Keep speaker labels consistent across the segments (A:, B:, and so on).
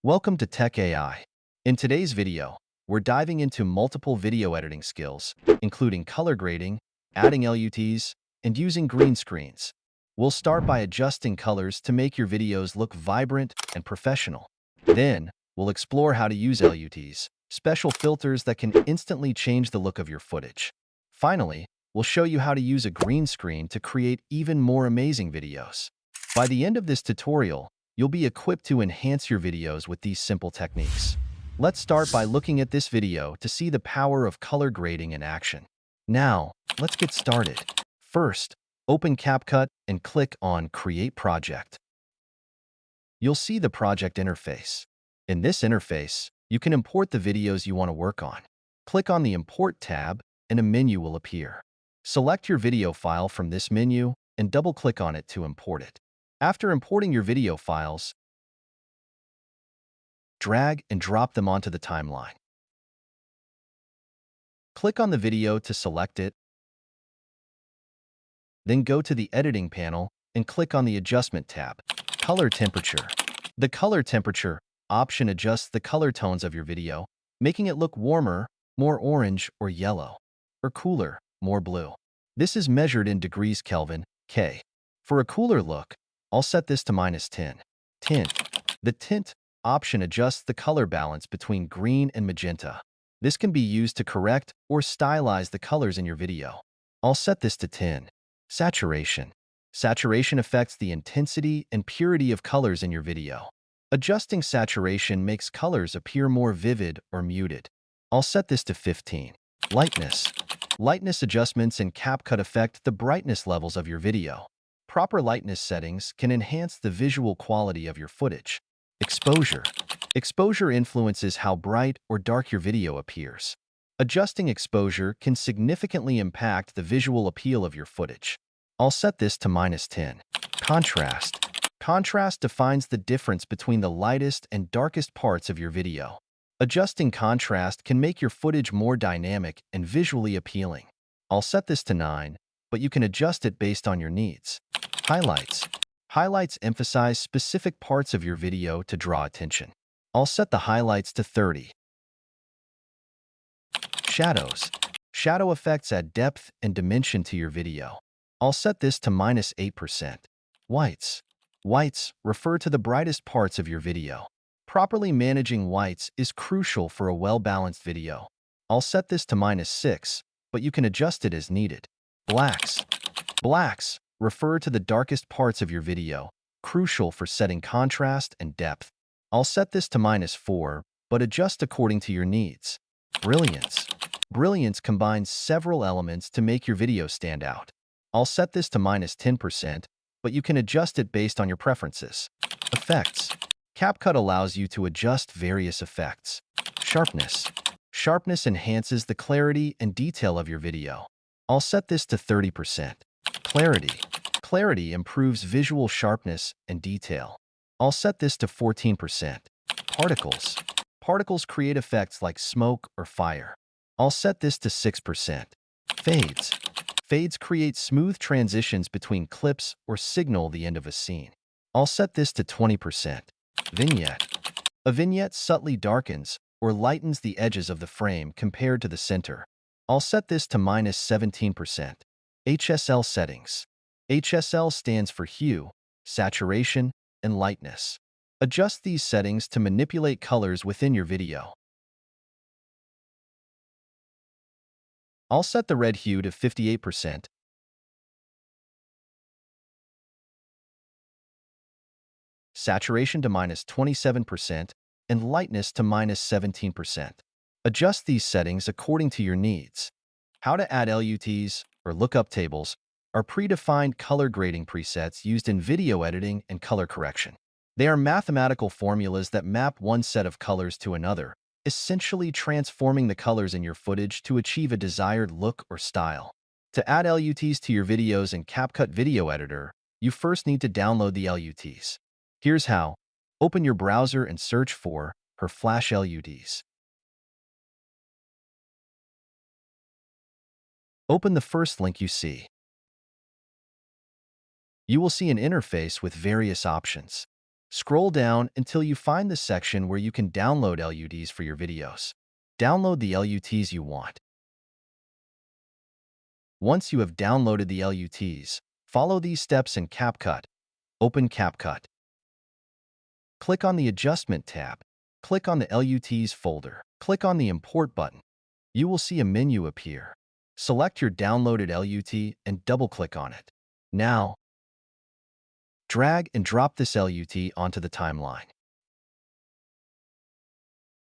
A: Welcome to Tech AI. In today's video, we're diving into multiple video editing skills, including color grading, adding LUTs, and using green screens. We'll start by adjusting colors to make your videos look vibrant and professional. Then, we'll explore how to use LUTs, special filters that can instantly change the look of your footage. Finally, we'll show you how to use a green screen to create even more amazing videos. By the end of this tutorial, you'll be equipped to enhance your videos with these simple techniques. Let's start by looking at this video to see the power of color grading in action. Now, let's get started. First, open CapCut and click on Create Project. You'll see the project interface. In this interface, you can import the videos you want to work on. Click on the Import tab and a menu will appear. Select your video file from this menu and double-click on it to import it. After importing your video files, drag and drop them onto the timeline. Click on the video to select it, then go to the Editing panel and click on the Adjustment tab. Color Temperature. The Color Temperature option adjusts the color tones of your video, making it look warmer, more orange or yellow, or cooler, more blue. This is measured in degrees Kelvin, K. For a cooler look, I'll set this to -10. Tint. The Tint option adjusts the color balance between green and magenta. This can be used to correct or stylize the colors in your video. I'll set this to 10. Saturation. Saturation affects the intensity and purity of colors in your video. Adjusting saturation makes colors appear more vivid or muted. I'll set this to 15. Lightness. Lightness adjustments in CapCut affect the brightness levels of your video. Proper lightness settings can enhance the visual quality of your footage. Exposure. Exposure influences how bright or dark your video appears. Adjusting exposure can significantly impact the visual appeal of your footage. I'll set this to -10. Contrast. Contrast defines the difference between the lightest and darkest parts of your video. Adjusting contrast can make your footage more dynamic and visually appealing. I'll set this to 9, but you can adjust it based on your needs. Highlights. Highlights emphasize specific parts of your video to draw attention. I'll set the highlights to 30. Shadows. Shadow effects add depth and dimension to your video. I'll set this to -8%. Whites. Whites refer to the brightest parts of your video. Properly managing whites is crucial for a well-balanced video. I'll set this to -6, but you can adjust it as needed. Blacks. Blacks refer to the darkest parts of your video, crucial for setting contrast and depth. I'll set this to -4, but adjust according to your needs. Brilliance. Brilliance combines several elements to make your video stand out. I'll set this to -10%, but you can adjust it based on your preferences. Effects. CapCut allows you to adjust various effects. Sharpness. Sharpness enhances the clarity and detail of your video. I'll set this to 30%. Clarity. Clarity improves visual sharpness and detail. I'll set this to 14%. Particles. Particles create effects like smoke or fire. I'll set this to 6%. Fades. Fades create smooth transitions between clips or signal the end of a scene. I'll set this to 20%. Vignette. A vignette subtly darkens or lightens the edges of the frame compared to the center. I'll set this to -17%. HSL settings. HSL stands for hue, saturation, and lightness. Adjust these settings to manipulate colors within your video. I'll set the red hue to 58%, saturation to -27%, and lightness to -17%. Adjust these settings according to your needs. How to add LUTs or lookup tables are predefined color grading presets used in video editing and color correction. They are mathematical formulas that map one set of colors to another, essentially transforming the colors in your footage to achieve a desired look or style. To add LUTs to your videos in CapCut Video Editor, you first need to download the LUTs. Here's how. Open your browser and search for Flash LUTs. Open the first link you see. You will see an interface with various options. Scroll down until you find the section where you can download LUTs for your videos. Download the LUTs you want. Once you have downloaded the LUTs, follow these steps in CapCut. Open CapCut. Click on the Adjustment tab. Click on the LUTs folder. Click on the Import button. You will see a menu appear. Select your downloaded LUT and double-click on it. Now, drag and drop this LUT onto the timeline.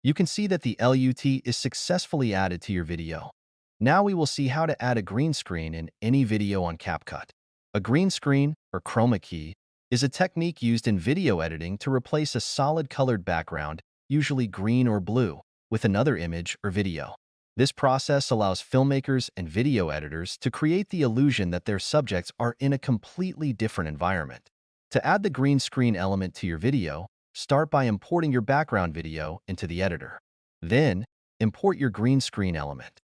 A: You can see that the LUT is successfully added to your video. Now we will see how to add a green screen in any video on CapCut. A green screen, or chroma key, is a technique used in video editing to replace a solid colored background, usually green or blue, with another image or video. This process allows filmmakers and video editors to create the illusion that their subjects are in a completely different environment. To add the green screen element to your video, start by importing your background video into the editor. Then, import your green screen element.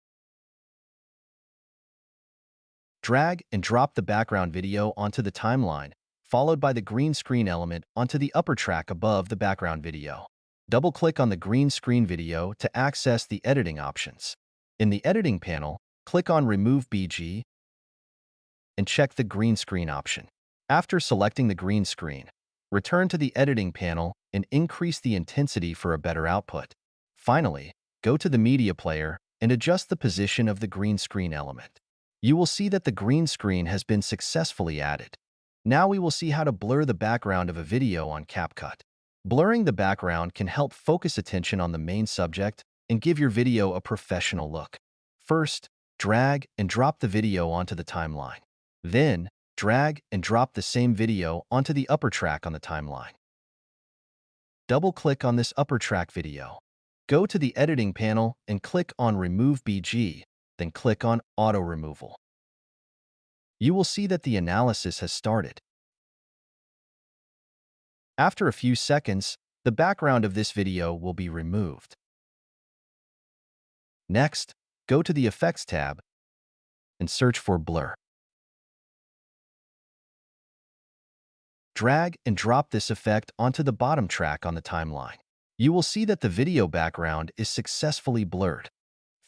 A: Drag and drop the background video onto the timeline, followed by the green screen element onto the upper track above the background video. Double-click on the green screen video to access the editing options. In the editing panel, click on Remove BG and check the green screen option. After selecting the green screen, return to the editing panel and increase the intensity for a better output. Finally, go to the media player and adjust the position of the green screen element. You will see that the green screen has been successfully added. Now we will see how to blur the background of a video on CapCut. Blurring the background can help focus attention on the main subject and give your video a professional look. First, drag and drop the video onto the timeline. Then, drag and drop the same video onto the upper track on the timeline. Double-click on this upper track video. Go to the editing panel and click on Remove BG, then click on Auto Removal. You will see that the analysis has started. After a few seconds, the background of this video will be removed. Next, go to the Effects tab and search for Blur. Drag and drop this effect onto the bottom track on the timeline. You will see that the video background is successfully blurred.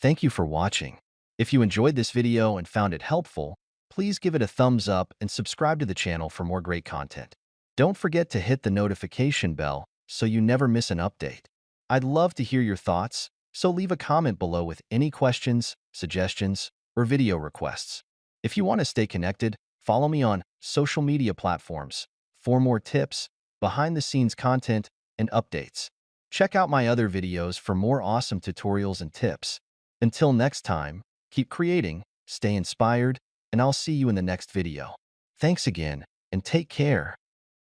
A: Thank you for watching. If you enjoyed this video and found it helpful, please give it a thumbs up and subscribe to the channel for more great content. Don't forget to hit the notification bell so you never miss an update. I'd love to hear your thoughts, so leave a comment below with any questions, suggestions, or video requests. If you want to stay connected, follow me on social media platforms for more tips, behind-the-scenes content, and updates. Check out my other videos for more awesome tutorials and tips. Until next time, keep creating, stay inspired, and I'll see you in the next video. Thanks again, and take care.